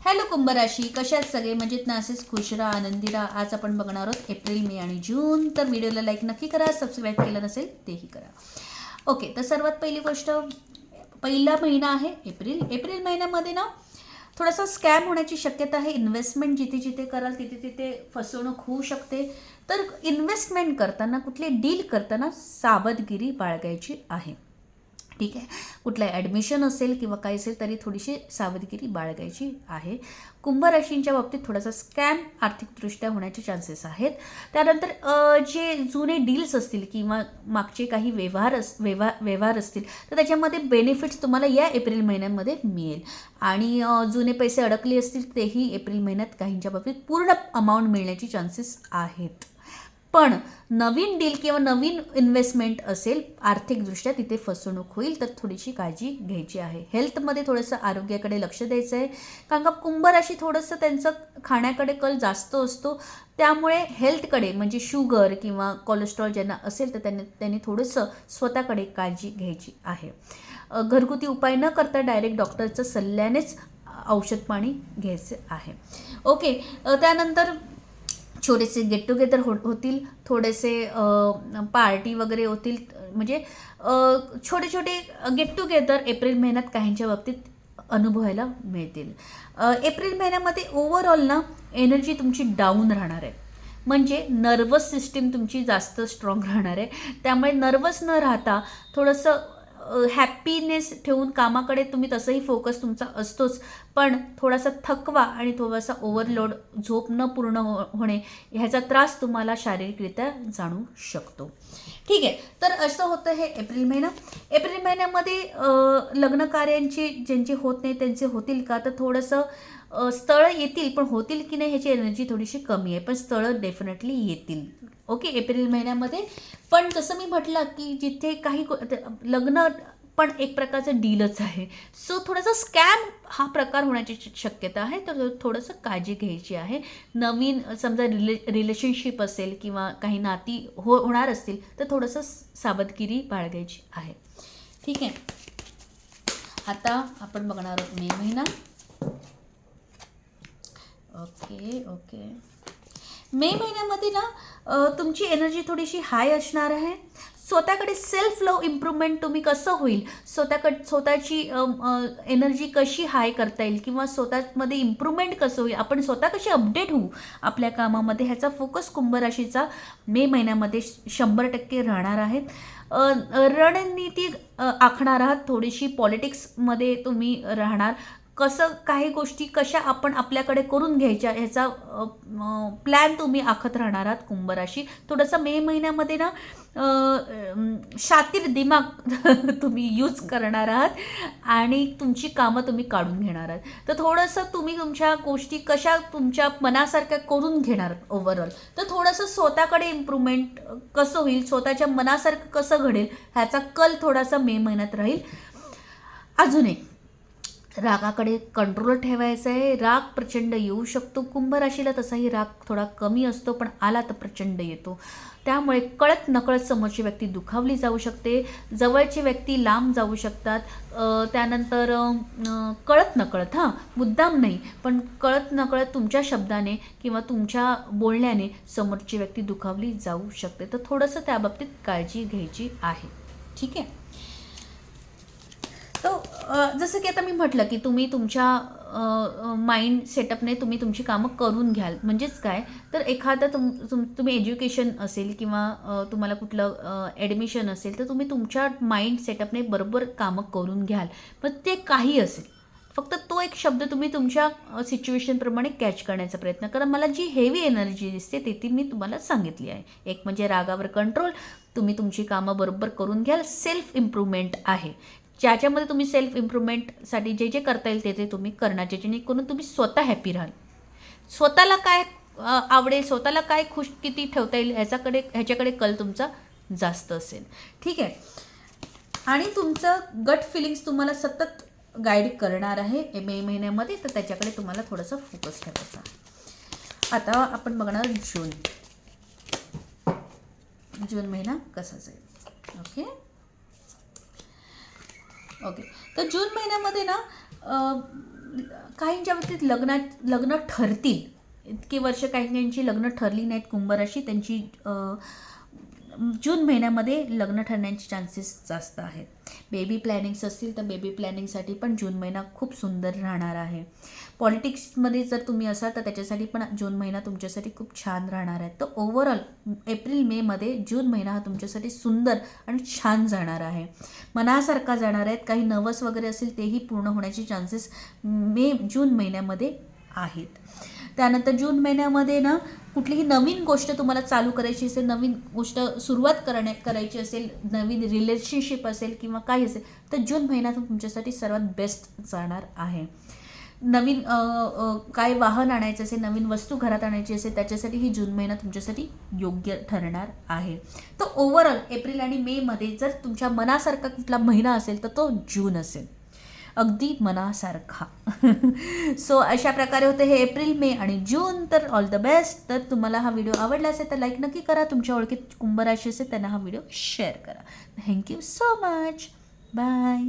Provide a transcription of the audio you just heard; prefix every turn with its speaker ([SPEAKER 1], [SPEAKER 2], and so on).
[SPEAKER 1] Hello Kumbh राशी, कशा आहेत सगळे? म्हणजे ना असेच खुश राहा, आनंदी राहा. आज आपण बघणार आहोत एप्रिल, मे आणि जून. तर व्हिडिओला लाईक नक्की करा, सबस्क्राईब केलं नसेल तेही करा. ओके, तर सर्वात पहिली गोष्ट, पहिला महिना आहे एप्रिल. एप्रिल महिन्यामध्ये ना थोडासा स्कॅम होण्याची शक्यता आहे. इन्व्हेस्टमेंट जिथे जिथे कराल तिथे तिथे फसवणूक होऊ शकते. तर इन्व्हेस्टमेंट करताना, कुठले डील करताना सावधगिरी बाळगायची आहे. ठीक आहे, कुठलं ॲडमिशन असेल किंवा काय असेल तरी थोडीशी सावधगिरी बाळगायची आहे. कुंभ राशींच्या बाबतीत थोडासा स्कॅम आर्थिकदृष्ट्या होण्याचे चान्सेस आहेत. त्यानंतर जे जुने डील्स असतील किंवा मागचे काही व्यवहार असतील तर त्याच्यामध्ये बेनिफिट्स तुम्हाला या एप्रिल महिन्यामध्ये मिळेल. आणि जुने पैसे अडकले असतील तेही एप्रिल महिन्यात काहींच्या बाबतीत पूर्ण अमाऊंट मिळण्याची चान्सेस आहेत. पण नवीन डील किंवा नवीन इन्व्हेस्टमेंट असेल आर्थिकदृष्ट्या तिथे फसवणूक होईल, तर थोडीशी काळजी घ्यायची आहे. हेल्थमध्ये थोडंसं आरोग्याकडे लक्ष द्यायचं आहे, कारण का कुंभ राशी थोडंसं त्यांचं खाण्याकडे कल जास्त असतो. त्यामुळे हेल्थकडे म्हणजे शुगर किंवा कोलेस्ट्रॉल ज्यांना असेल तर त्यांनी थोडंसं स्वतःकडे काळजी घ्यायची आहे. घरगुती उपाय न करता डायरेक्ट डॉक्टरच्या सल्ल्यानेच औषध पाणी घ्यायचे आहे. ओके, त्यानंतर छोटेसे गेट टुगेदर होतील, थोडेसे पार्टी वगैरे होतील. म्हणजे छोटे छोटे गेट टुगेदर एप्रिल महिन्यात काहींच्या बाबतीत अनुभवायला मिळतील. एप्रिल महिन्यामध्ये ओव्हरऑल ना एनर्जी तुमची डाऊन राहणार आहे. म्हणजे नर्वस सिस्टीम तुमची जास्त स्ट्रॉंग राहणार आहे. त्यामुळे नर्वस न राहता थोडंसं हॅपीनेस ठेवून कामाकडे तुम्ही तसंही फोकस तुमचा असतोच, पण थोडासा थकवा आणि थोडासा ओव्हरलोड, झोप न पूर्ण होणे ह्याचा त्रास तुम्हाला शारीरिकरित्या जाणू शकतो. ठीक आहे, तर असं होतं हे एप्रिल महिना. एप्रिल महिन्यामध्ये लग्न कार्यांची ज्यांची होत नाही त्यांचे होतील का, तर थोडंसं स्थळं येतील, पण होतील की नाही ह्याची एनर्जी थोडीशी कमी आहे, पण स्थळं डेफिनेटली येतील. ओके, एप्रिल महिन्यामध्ये. पण जसं मी म्हटलं की जिथे काही लग्न पण एक प्रकारचं डीलच आहे, सो थोडासा स्कॅम हा प्रकार होण्याची शक्यता आहे. तर थोडंसं काळजी घ्यायची आहे. नवीन समजा रिलेशनशिप असेल किंवा काही नाती होणार असतील तर थोडंसं सावधगिरी बाळगायची आहे. ठीक आहे, आता आपण बघणार आहोत मे महिना. ओके ओके, मे महिन्यामध्ये ना तुमची एनर्जी थोडीशी हाय असणार आहे. स्वतःकडे सेल्फ लव्ह इम्प्रूव्हमेंट तुम्ही कसं होईल, स्वतःची एनर्जी कशी हाय करता येईल किंवा स्वतःमध्ये इम्प्रूव्हमेंट कसं होईल, आपण स्वतः कशी अपडेट होऊ आपल्या कामामध्ये, ह्याचा फोकस कुंभ राशीचा मे महिन्यामध्ये 100% राहणार आहे. रणनीती आखणार आहात, थोडीशी पॉलिटिक्समध्ये तुम्ही राहणार. कसं काही गोष्टी कशा आपण आपल्याकडे करून घ्यायच्या ह्याचा प्लॅन तुम्ही आखत राहणार आहात कुंभ राशी. थोडंसं मे महिन्यामध्ये ना शातीर दिमाग तुम्ही यूज करणार आहात आणि तुमची कामं तुम्ही काढून घेणार आहात. तर थोडंसं तुम्ही तुमच्या गोष्टी कशा तुमच्या मनासारख्या करून घेणार ओव्हरऑल. तर थोडंसं स्वतःकडे इम्प्रूव्हमेंट कसं होईल, स्वतःच्या मनासारखं कसं घडेल ह्याचा कल थोडासा मे महिन्यात राहील. अजून एक, रागाकडे कंट्रोल ठेवायचं आहे. राग प्रचंड येऊ शकतो. कुंभ राशीला तसाही राग थोडा कमी असतो, पण आला तर प्रचंड येतो. त्यामुळे कळत नकळत समोरची व्यक्ती दुखावली जाऊ शकते, जवळची व्यक्ती लांब जाऊ शकतात. त्यानंतर कळत नकळत, मुद्दाम नाही, पण कळत नकळत तुमच्या शब्दाने किंवा तुमच्या बोलण्याने समोरची व्यक्ती दुखावली जाऊ शकते. तर थोडंसं त्याबाबतीत काळजी घ्यायची आहे. ठीक आहे, तर जसं की आता मी म्हटलं की तुम्ही तुमच्या माइंड सेटअपने तुम्ही तुमची कामं करून घ्याल. म्हणजेच काय, तर एखादं तुम्ही एज्युकेशन असेल किंवा तुम्हाला कुठलं ॲडमिशन असेल तर तुम्ही तुमच्या माइंड सेटअपने बरोबर कामं करून घ्याल. पण ते काही असेल, फक्त तो एक शब्द तुम्ही तुमच्या सिच्युएशनप्रमाणे कॅच करण्याचा प्रयत्न करा. मला जी हेवी एनर्जी दिसते ती मी तुम्हाला सांगितली आहे. एक म्हणजे रागावर कंट्रोल, तुम्ही तुमची कामं बरोबर करून घ्याल. सेल्फ इम्प्रूव्हमेंट आहे, ज्याच्यामध्ये तुम्ही सेल्फ इम्प्रूव्हमेंटसाठी जे जे करता येईल ते तुम्ही करणार, जेणेकरून तुम्ही स्वतः हॅपी राहाल. स्वतःला काय आवडेल, स्वतःला काय खुश किती ठेवता येईल ह्याच्याकडे कल तुमचा जास्त असेल. ठीक आहे, आणि तुमचं गट फिलिंग्स तुम्हाला सतत गाईड करणार आहे मे महिन्यामध्ये, तर त्याच्याकडे तुम्हाला थोडंसं फोकस ठेवायचा. आता आपण बघणार जून महिना कसा जाईल. ओके ओके, तर जून महिन्यामध्ये ना काहींच्या बाबतीत लग्न ठरतील, इतकी वर्ष काहींची लग्न ठरली नाहीत कुंभ राशी, त्यांची जून महिन्यामध्ये लग्न ठरण्याचे चान्सेस जास्त आहेत. बेबी प्लॅनिंग्स असतील तर बेबी प्लॅनिंगसाठी पण जून महिना खूप सुंदर राहणार आहे. पॉलिटिक्समध्ये जर तुम्ही असाल तर त्याच्यासाठी पण जून महिना तुमच्यासाठी खूप छान राहणार आहे. तर ओव्हरऑल एप्रिल मेमध्ये जून महिना हा तुमच्यासाठी सुंदर आणि छान जाणार आहे, मनासारखा जाणार आहेत. काही नवस वगैरे असेल तेही पूर्ण होण्याचे चान्सेस जून महिन्यामध्ये आहेत. त्यानंतर जून महिन्यामध्ये ना कुठलीही नवीन गोष्ट तुम्हाला चालू करायची असेल, नवीन गोष्ट सुरुवात करायची असेल, नवीन रिलेशनशिप असेल किंवा काही असेल तर जून महिना तुमच्यासाठी सर्वात बेस्ट जाणार आहे. नवीन काय वाहन आणायचं असेल, नवीन वस्तू घरात आणायची असेल त्याच्यासाठी ही जून महिना तुमच्यासाठी योग्य ठरणार आहे. तर ओव्हरऑल एप्रिल आणि मेमध्ये जर तुमच्या मनासारखा कुठला महिना असेल तर तो जून असेल, अगदी मनासारखा. सो अशा प्रकारे होते हे एप्रिल, मे आणि जून. तर ऑल द बेस्ट. तर तुम्हाला हा व्हिडिओ आवडला असेल तर लाईक नक्की करा. तुमच्या ओळखीत कुंभ राशी असेल त्यांना हा व्हिडिओ शेअर करा. Thank you so much. बाय.